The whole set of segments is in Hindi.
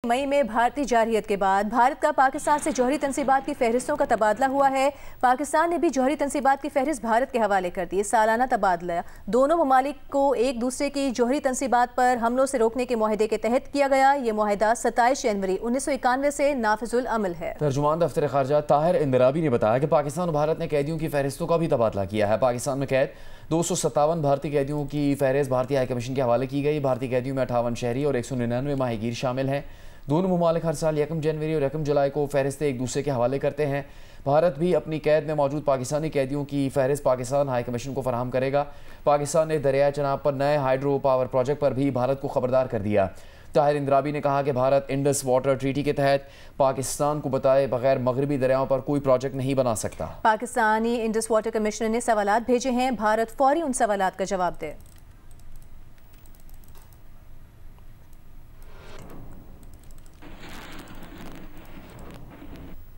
मई में भारतीय जारहियत के बाद भारत का पाकिस्तान से जौहरी तनसीबात की फहरिस्तों का तबादला हुआ है। पाकिस्तान ने भी जौहरी तनसीबात की फहरिस्त भारत के हवाले कर दी। सालाना तबादला दोनों ममालिक को एक दूसरे की जौहरी तनसीबात पर हमलों से रोकने के मुआहदे के तहत किया गया। ये मुआहदा 27 जनवरी 1991 से नाफिजुल अमल है। तर्जुमान दफ्तर खारजा ताहिर इंदिराबी ने बताया कि पाकिस्तान और भारत ने कैदियों की फहरिस्तों का भी तबादला किया है। पाकिस्तान में कैद 257 भारतीय कैदियों की फहरिस्त भारतीय हाई कमीशन के हवाले की गई। भारतीय कैदियों में 58 शहरी और 199 माहीगीर शामिल हैं। दोनों ममालिक हर साल 1 जनवरी और 1 जुलाई को फहरिस्तें एक दूसरे के हवाले करते हैं। भारत भी अपनी कैद में मौजूद पाकिस्तानी कैदियों की फहरिस्त पाकिस्तान हाई कमीशन को फराहम करेगा। पाकिस्तान ने दरियाए चनाब पर नए हाइड्रो पावर प्रोजेक्ट पर भी भारत को खबरदार कर दिया। ताहिर इंदिराबी ने कहा कि भारत इंडस वाटर ट्रीटी के तहत पाकिस्तान को बताए बगैर मगरबी दरियाओं पर कोई प्रोजेक्ट नहीं बना सकता। पाकिस्तानी इंडस वाटर कमिश्नर ने सवालात भेजे हैं। भारत फौरी उन सवालात का जवाब दे।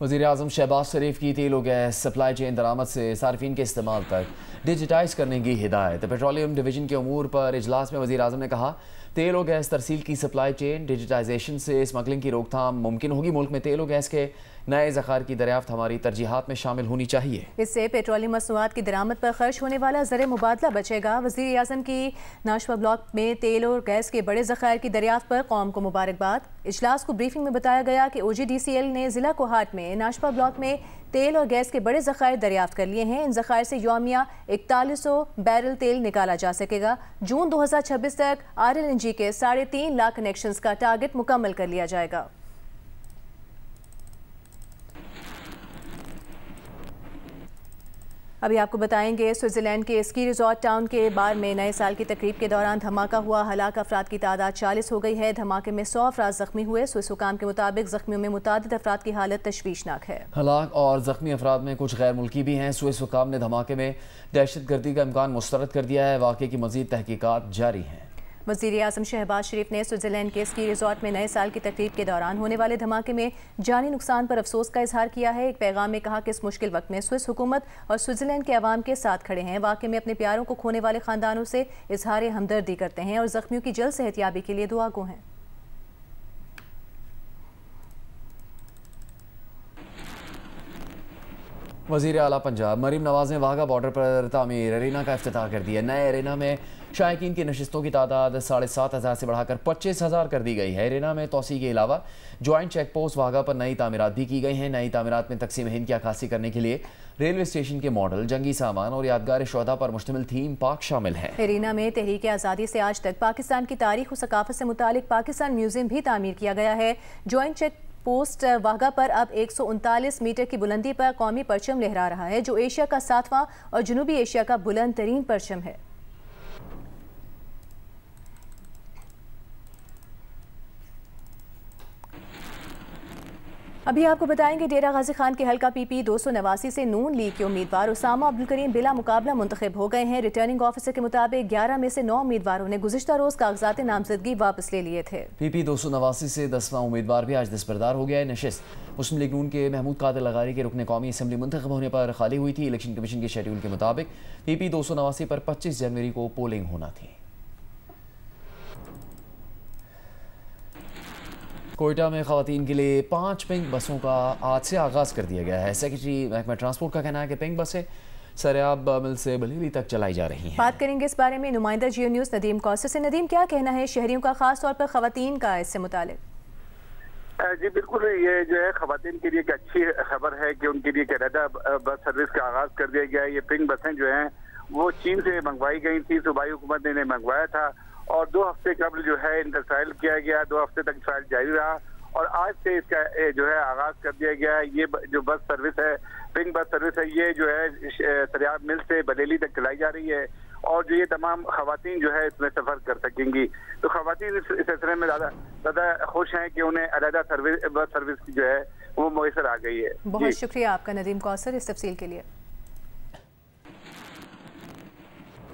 वज़ीर-ए-आज़म शहबाज शरीफ की तेल और गैस सप्लाई चेन दरामद से सार्फिन के इस्तेमाल तक डिजिटाइज करने की हिदायत। पेट्रोलियम डिवीजन के अमूर पर इजलास में वज़ीर-ए-आज़म ने कहा, तेल और गैस तरसील की सप्लाई चेन डिजिटाइजेशन से स्मगलिंग की रोकथाम मुमकिन होगी। मुल्क में तेल और गैस के नए ज़खायर की दरियाफ्त हमारी तरजीहात में शामिल होनी चाहिए। इससे पेट्रोलियम मसनूआत की दरामद पर खर्च होने वाला ज़र मुबादला बचेगा। वज़ीर-ए-आज़म की नाशवा ब्लॉक में तेल और गैस के बड़े ज़खायर की दरियाफ्त पर कौम को मुबारकबाद। इजलास को ब्रीफिंग में बताया गया कि OGDCL ने ज़िला कोहाट में नाशवा ब्लॉक में तेल और गैस के बड़े ज़खायर दरियाफ्त कर लिए हैं। इन ज़खायर से यौमिया 4100 बैरल तेल निकाला जा सकेगा। जून 2026 तक RLNG के 3.5 लाख कनेक्शंस का टारगेट मुकम्मल कर लिया जाएगा। अभी आपको बताएंगे, स्विट्जरलैंड के स्की रिजॉर्ट टाउन के बार में नए साल की तकरीब के दौरान धमाका हुआ। हलाक अफराद की तादाद 40 हो गई है। धमाके में 100 अफराद जख्मी हुए। स्विस हुकाम के मुताबिक जख्मियों में मुतादिद अफराद की हालत तशवीशनाक है। हलाक और जख्मी अफराद में कुछ गैर मुल्की भी हैं। स्विस हुकाम ने धमाके में दहशत गर्दी का इम्कान मुस्तरद कर दिया है। वाक़े की मज़ीद तहकीकात जारी हैं। वज़ीर-ए-आज़म शहबाज शरीफ ने स्विट्जरलैंड के स्की रिजॉर्ट में नए साल की तकरीब के दौरान होने वाले धमाके में जानी नुकसान पर अफसोस का इजहार किया है। एक पैगाम में कहा कि इस मुश्किल वक्त में स्विस हुकूमत और स्विट्जरलैंड के अवाम के साथ खड़े हैं। वाक़े में अपने प्यारों को खोने वाले ख़ानदानों से इजहार हमदर्दी करते हैं और ज़ख्मियों की जल्द सेहतयाबी के लिए दुआ गो हैं। वज़ीर आला पंजाब मरीम नवाज ने वाघा बॉर्डर पर तामीर एरिना का इफ्तिताह कर दिया। नए एरिना में शायकीन की नशिस्तों की तादाद 7,500 से बढ़ाकर 25,000 कर दी गई है। एरिना में तोसी के अलावा जॉइंट चेक पोस्ट वाघा पर नई तामीरात भी की गई हैं। नई तामीरात में तकसीम हिंद की अक्कासी करने के लिए रेलवे स्टेशन के मॉडल, जंगी सामान और यादगार शोधा पर मुश्तमिल थीम पार्क शामिल हैं। एरिना में तहरीक आज़ादी से आज तक पाकिस्तान की तारीख और सकाफत से मुतालिक पाकिस्तान म्यूजियम भी तामीर किया गया है। जॉइंट चेक पोस्ट वाघा पर अब 139 मीटर की बुलंदी पर कौमी परचम लहरा रहा है, जो एशिया का 7वां और जनूबी एशिया का बुलंद तरीन परचम है। अभी आपको बताएंगे, डेरा गाजी खान के हल्का PP 289 से नून लीग के उम्मीदवार उसामा अब्दुल करीम बिला मुकाबला मुंतखब हो गए हैं। रिटर्निंग ऑफिसर के मुताबिक 11 में से 9 उम्मीदवारों ने गुज़िश्ता रोज कागजात नामजदगी वापस ले लिए थे। PP 289 से 10वां उम्मीदवार भी आज दस्तबरदार हो गया है। नशिस्त मुस्लिम लीग नून के महमूद कादिर लगारी के रुकन कौमी असम्बली मुंतखब होने पर खाली हुई थी। इलेक्शन कमीशन के शेड्यूल के मुताबिक PP 289 पर 25 जनवरी को पोलिंग होना थी। कोयटा में खवातीन के लिए 5 पिंक बसों का आज से आगाज़ कर दिया गया है। सेक्रेटरी महकमा ट्रांसपोर्ट का कहना है कि पिंक बसें सरियाब मिल से बलीली तक चलाई जा रही हैं। बात करेंगे इस बारे में नुमाइंदा जियो न्यूज़ नदीम कौसर से। नदीम, क्या कहना है शहरियों का, खास तौर पर खवातीन का इससे मुतालिक? जी बिल्कुल, ये जो है खवातीन के लिए एक अच्छी खबर है कि उनके लिए अलहदा बस सर्विस का आगाज कर दिया गया है। ये पिंक बसें जो हैं वो चीन से मंगवाई गई थी। सूबाई हुकूमत ने इन्हें मंगवाया था और 2 हफ्ते कबल जो है इनका ट्रायल किया गया। 2 हफ्ते तक ट्रायल जारी रहा और आज से इसका जो है आगाज कर दिया गया है। ये जो बस सर्विस है, पिंक बस सर्विस है, ये जो है सरियाब मिल से बरेली तक चलाई जा रही है और जो ये तमाम खवातीन जो है इसमें सफर कर सकेंगी। तो खवातीन इस सिलसिले में ज़्यादा खुश हैं कि उन्हें अलहदा बस सर्विस जो है वो मुयसर आ गई है। बहुत शुक्रिया आपका नदीम कौसर इस तफसील के लिए।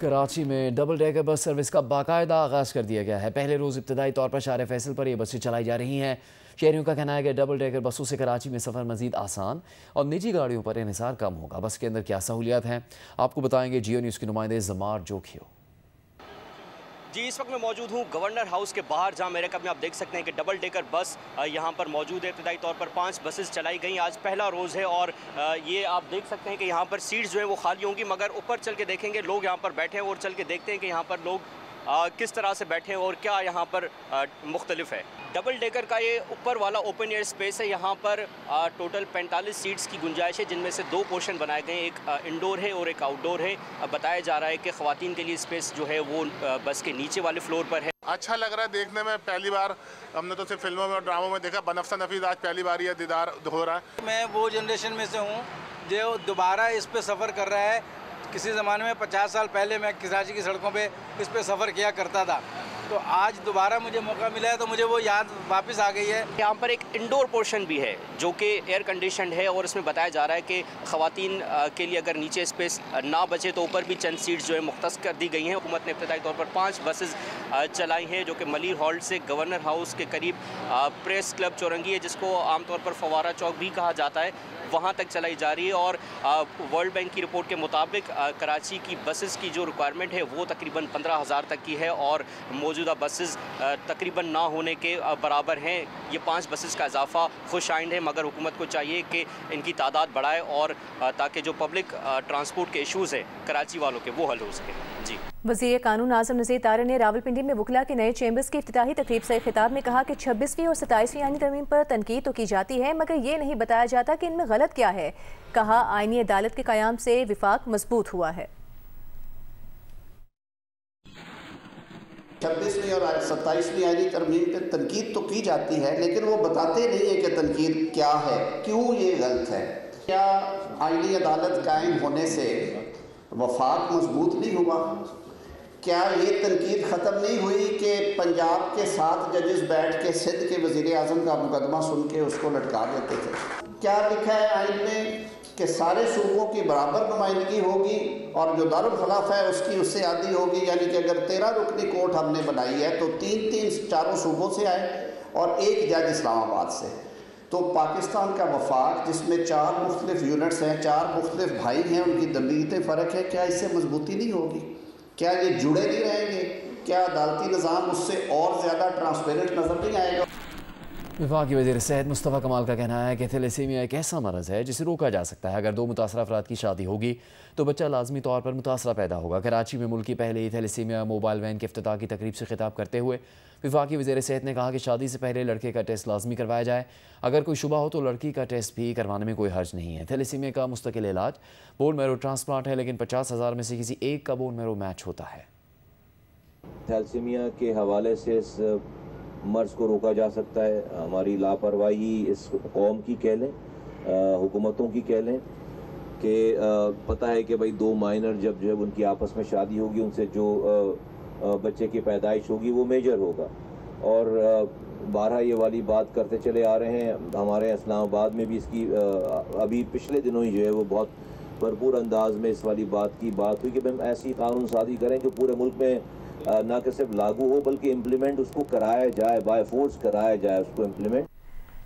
कराची में डबल डेकर बस सर्विस का बाकायदा आगाज़ कर दिया गया है। पहले रोज़ इब्तदाई तौर पर शार फैसल पर ये बसें चलाई जा रही हैं। शहरियों का कहना है कि डबल डेकर बसों से कराची में सफ़र मज़ीद आसान और निजी गाड़ियों पर इन्हिसार कम होगा। बस के अंदर क्या सहूलियात हैं आपको बताएंगे जियो न्यूज़ के नुमाइंदे जमार जोखियो। जी, इस वक्त मैं मौजूद हूँ गवर्नर हाउस के बाहर, जहाँ मेरे कब में आप देख सकते हैं कि डबल डेकर बस यहाँ पर मौजूद है। इब्तदाई तौर पर 5 बसेस चलाई गई। आज पहला रोज़ है और ये आप देख सकते हैं कि यहाँ पर सीट्स जो है वो खाली होंगी, मगर ऊपर चल के देखेंगे लोग यहाँ पर बैठे हैं और चल के देखते हैं कि यहाँ पर लोग किस तरह से बैठे हैं और क्या यहाँ पर मुख्तलिफ है। डबल डेकर का ये ऊपर वाला ओपन एयर स्पेस है। यहाँ पर टोटल 45 सीट्स की गुंजाइश है, जिनमें से 2 पोर्शन बनाए गए हैं, एक इंडोर है और एक आउटडोर है। बताया जा रहा है कि ख़वातीन के लिए स्पेस जो है वो बस के नीचे वाले फ्लोर पर है। अच्छा लग रहा है देखने में। पहली बार हमने तो सिर्फ फिल्मों में और ड्रामों में देखा, बनफ्सा नफीस आज पहली बार ये दीदार हो रहा है। मैं वो जनरेशन में से हूँ जो दोबारा इस पे सफ़र कर रहा है। किसी ज़माने में 50 साल पहले मैं कराची की सड़कों पे इस पे सफ़र किया करता था, तो आज दोबारा मुझे मौका मिला है तो मुझे वो याद वापस आ गई है। यहाँ पर एक इंडोर पोर्शन भी है जो कि एयर कंडीशनड है और इसमें बताया जा रहा है कि ख़वातीन के लिए अगर नीचे स्पेस ना बचे तो ऊपर भी चंद सीट्स जो है मुख्तस कर दी गई हैं। हुकूमत ने इब्तदाई तौर पर 5 बसेस चलाई हैं जो कि मलिर हॉल्ट से गवर्नर हाउस के करीब प्रेस क्लब चौरंगी है, जिसको आमतौर पर फवारा चौक भी कहा जाता है, वहाँ तक चलाई जा रही है। और वर्ल्ड बैंक की रिपोर्ट के मुताबिक कराची की बसेस की जो रिक्वायरमेंट है वो तकरीबन 15,000 तक की है और मौजूदा बसेस तकरीबन ना होने के बराबर हैं। ये 5 बसेस का इजाफा खुश आइंद है, मगर हुकूमत को चाहिए कि इनकी तादाद बढ़ाए और ताकि जो पब्लिक ट्रांसपोर्ट के इशूज़ हैं कराची वालों के वो हल हो सके। जी, वज़ीर कानून आज़म नज़ीर तारड़ ने रावलपिंडी में वकला के नए चैम्बर्स की इफ्तिताही तकरीब से खिताब में कहा कि 26वीं और 27वीं आईनी तरमीम पर तनकीद तो की जाती है, मगर ये नहीं बताया जाता कि इनमें गलत क्या है। कहा आईनी अदालत के क़याम से विफाक मजबूत हुआ है। 26वीं और 27वीं आईनी तरमीम पर तनकीद तो की जाती है, लेकिन वो बताते नहीं है कि तनकीद क्या है, क्यों ये गलत है। क्या आईनी अदालत कायम होने से वफाक मजबूत नहीं हुआ? क्या ये तनकीद ख़त्म नहीं हुई कि पंजाब के 7 जजेस बैठ के सिंध के वज़ीर आज़म का मुकदमा सुन के उसको लटका देते थे? क्या लिखा है आइन में कि सारे सूबों की बराबर नुमाइंदगी होगी और जो दारुल खिलाफ है उसकी उससे आधी होगी, यानी कि अगर 13 रुकनी कोर्ट हमने बनाई है तो 3-3 चारों सूबों से आए और 1 जज इस्लामाबाद से। तो पाकिस्तान का वफाक जिसमें 4 मुख्तलिफ यूनिट्स हैं, 4 मुख्तलिफ भाई हैं, उनकी दबीयतें फ़र्क है, क्या इससे मजबूती नहीं होगी? क्या ये जुड़े नहीं रहेंगे? क्या अदालती निज़ाम उससे और ज़्यादा ट्रांसपेरेंट नज़र नहीं आएगा? विभाग के वज़ीर सेहत मुस्तफ़ा कमाल का कहना है कि थैलेसीमिया एक ऐसा मरज़ है जिसे रोका जा सकता है। अगर 2 मुतासरा अफराद की शादी होगी तो बच्चा लाजमी तौर पर मुतासरा पैदा होगा। कराची में मुल्क की पहले थैलेसीमिया मोबाइल वैन के इफ्तिताह की तकरीब से खिताब करते हुए विभाग के वज़ीर सेहत ने कहा कि शादी से पहले लड़के का टेस्ट लाजमी करवाया जाए। अगर कोई शुबा हो तो लड़की का टेस्ट भी करवाने में कोई हर्ज नहीं है। थैलेसीमिया का मुस्तकिल इलाज बोन मैरो ट्रांसप्लांट है, लेकिन 50,000 में से किसी एक का बोन मैरो मैच होता है। थैलेसीमिया के हवाले से इस मर्ज़ को रोका जा सकता है। हमारी लापरवाही इस कौम की कह लें, हुकूमतों की कह लें कि पता है कि भाई 2 माइनर जब जो है उनकी आपस में शादी होगी, उनसे जो बच्चे की पैदाइश होगी वो मेजर होगा। और 12 ये वाली बात करते चले आ रहे हैं। हमारे इस्लामाबाद में भी इसकी अभी पिछले दिनों ही जो है वो बहुत भरपूर अंदाज में इस वाली बात की बात हुई कि हम ऐसी कानून साजी करें कि पूरे मुल्क में ना कि सिर्फ लागू हो बल्कि इम्प्लीमेंट उसको कराया जाए, बाय फोर्स कराया जाए उसको इम्प्लीमेंट।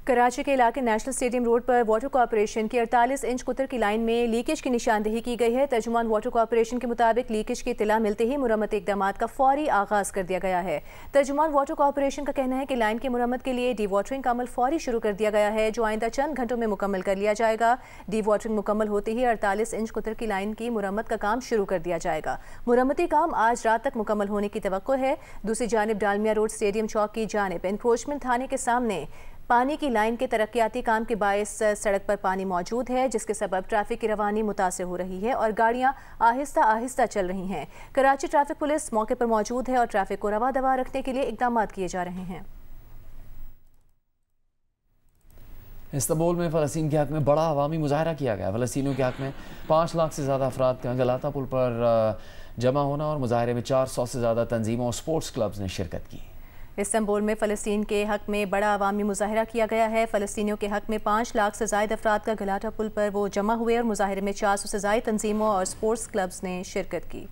कराची के इलाके नेशनल स्टेडियम रोड पर वाटर कॉर्पोरेशन की 48 इंच कुतर की लाइन में लीकेज की निशानदेही की गई है। तर्जुमान वाटर कॉर्पोरेशन के मुताबिक लीकेज की इत्तला मिलते ही मुरम्मत इकदामात का फौरी आगाज कर दिया गया है। तर्जुमान वाटर कॉर्पोरेशन का कहना है कि लाइन की मुरम्मत के लिए डी वाटरिंग का अमल फौरी शुरू कर दिया गया है, जो आइंदा चंद घंटों में मुकम्मल कर लिया जाएगा। डी वाटरिंग मुकम्मल होते ही 48 इंच कुतर की लाइन की मुरम्मत का काम शुरू कर दिया जाएगा। मुरम्मती काम आज रात तक मुकम्मल होने की तवक्को है। दूसरी जानिब डालमिया रोड स्टेडियम चौक की जानिब एनक्रोचमेंट थाने के सामने पानी की लाइन के तरक्याती काम के बायस सड़क पर पानी मौजूद है, जिसके सबब ट्रैफिक की रवानी मुतासिर हो रही है और गाड़ियां आहिस्ता आहिस्ता चल रही हैं। कराची ट्रैफिक पुलिस मौके पर मौजूद है और ट्रैफिक को रवा दवा रखने के लिए इकदाम किए जा रहे हैं। इस्तांबुल में फ़लस्तीन के हक़ में बड़ा अवामी मुजाहरा किया गया। फ़लस्तीनियों के हक़ में 5 लाख से ज़्यादा अफराद का गलाता पुल पर जमा होना और मुजाहरे में 400 से ज़्यादा तंजीमों और स्पोर्ट्स क्लब्स ने शिरकत की। इस्तांबुल में फ़लस्तीन के हक़ में बड़ा अवामी मुजाहरा किया गया है। फ़लस्तीनियों के हक़ में 5 लाख से ज़ायद अफराद का गलाटा पुल पर वो जमा हुए और मुजाहरे में 400 से ज़ायद तंजीमों और स्पोर्ट्स क्लब्स ने शिरकत की।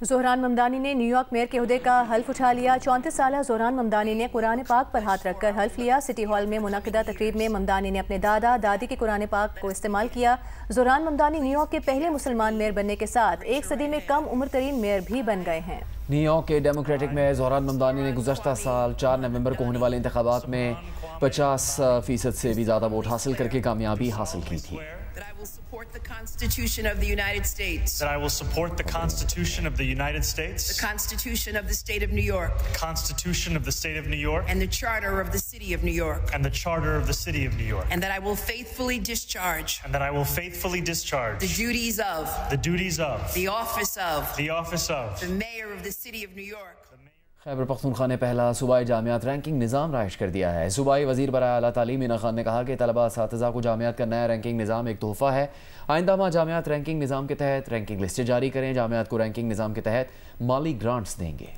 ज़ोहरान ममदानी ने न्यूयॉर्क मेयर के ओहदे का हल्फ उठा लिया। 34 साल ज़ोहरान ममदानी ने कुरान पाक पर हाथ रखकर हल्फ लिया। सिटी हॉल में मुनक़िदा तकरीब में ममदानी ने अपने दादा दादी के कुरान पाक को इस्तेमाल किया। ज़ोहरान ममदानी न्यूयॉर्क के पहले मुसलमान मेयर बनने के साथ एक सदी में कम उम्र तरीन मेयर भी बन गए हैं। न्यूयॉर्क के डेमोक्रेटिक मेयर ज़ोहरान ममदानी ने गुज़श्ता साल 4 नवंबर को होने वाले इंतखाबात में 50% से भी ज़्यादा वोट हासिल करके कामयाबी हासिल की थी। That I will support the Constitution of the United States. That I will support the Constitution of the United States. The Constitution of the State of New York. The Constitution of the State of New York. And the Charter of the City of New York. And the Charter of the City of New York. And that I will faithfully discharge. And that I will faithfully discharge. The duties of. The duties of. The office of. The office of. The Mayor of the City of New York. Khyber Pakhtunkhwa ने पहला सूबाई जामियात रैंकिंग निज़ाम राइश कर दिया है। सूबाई वज़ीर बराए आला तालीम मीना खान ने कहा कि तलबा असातिज़ा को जामियात का नया रैंकिंग निज़ाम एक तोहफ़ा है। आइंदा माह जामियात रैंकिंग निज़ाम के तहत रैंकिंग लिस्टें जारी करें। जामियात को रैंकिंग निज़ाम के तहत माली ग्रांट्स देंगे।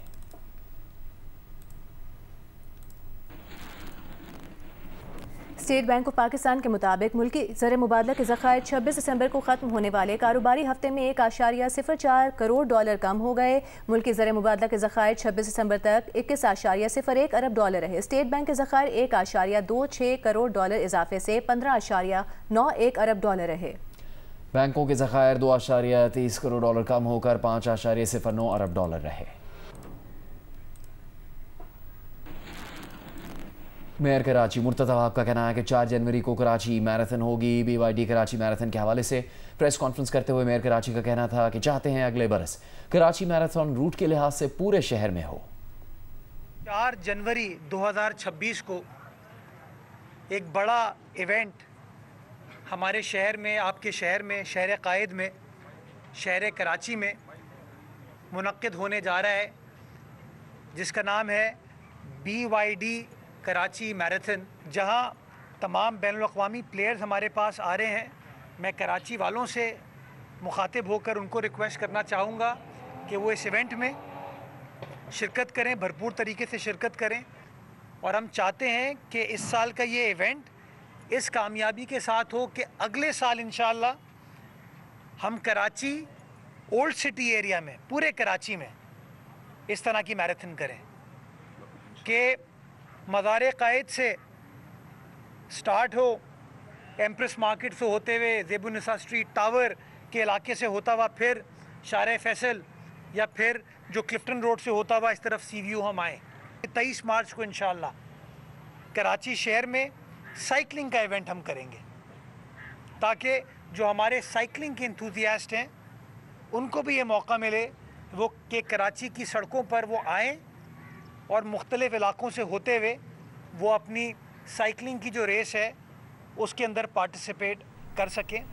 स्टेट बैंक ऑफ पाकिस्तान के मुताबिक मुल्की ज़र मुबादला के ज़खायर 26 दिसंबर को ख़त्म होने वाले कारोबारी हफ्ते में 1.04 करोड़ डॉलर कम हो गए। मुल्की ज़र मुबादला के ज़खायर 26 दिसंबर तक 21.01 अरब डॉलर रहे। स्टेट बैंक के ज़खायर 1.26 करोड़ डॉलर इजाफे से 15.91 अरब डॉलर रहे। बैंकों के ज़खायर 2.30 करोड़ डॉलर कम होकर 5.09 अरब डॉलर रहे। मेयर कराची मुर्तज़ा वहाब का कहना है कि 4 जनवरी को कराची मैराथन होगी। BYD कराची मैराथन के हवाले से प्रेस कॉन्फ्रेंस करते हुए मेयर कराची का कहना था कि चाहते हैं अगले बरस कराची मैराथन रूट के लिहाज से पूरे शहर में हो। 4 जनवरी 2026 को एक बड़ा इवेंट हमारे शहर में, आपके शहर में, शहर कायद में, शहर कराची में मुनक्किद होने जा रहा है, जिसका नाम है BYD कराची मैराथन, जहां तमाम बैनुल-अक़वामी प्लेयर्स हमारे पास आ रहे हैं। मैं कराची वालों से मुखातिब होकर उनको रिक्वेस्ट करना चाहूँगा कि वो इस इवेंट में शिरकत करें, भरपूर तरीके से शिरकत करें। और हम चाहते हैं कि इस साल का ये इवेंट इस कामयाबी के साथ हो कि अगले साल इंशाअल्लाह हम कराची ओल्ड सिटी एरिया में, पूरे कराची में इस तरह की मैराथन करें कि मज़ार कायद से स्टार्ट हो, एम्प्रेस मार्केट से होते हुए ज़ेबुन्निसा स्ट्रीट टावर के इलाके से होता हुआ फिर शारे फैसल या फिर जो क्लिफ्टन रोड से होता हुआ इस तरफ सी व्यू हम आएँ। 23 मार्च को इंशाअल्लाह कराची शहर में साइकिलिंग का इवेंट हम करेंगे, ताकि जो हमारे साइकिलिंग के इंथुजियास्ट हैं उनको भी ये मौका मिले वो कि कराची की सड़कों पर वो आएँ और मुख्तलिफ इलाकों से होते हुए वो अपनी साइकिलिंग की जो रेस है उसके अंदर पार्टिसिपेट कर सकें।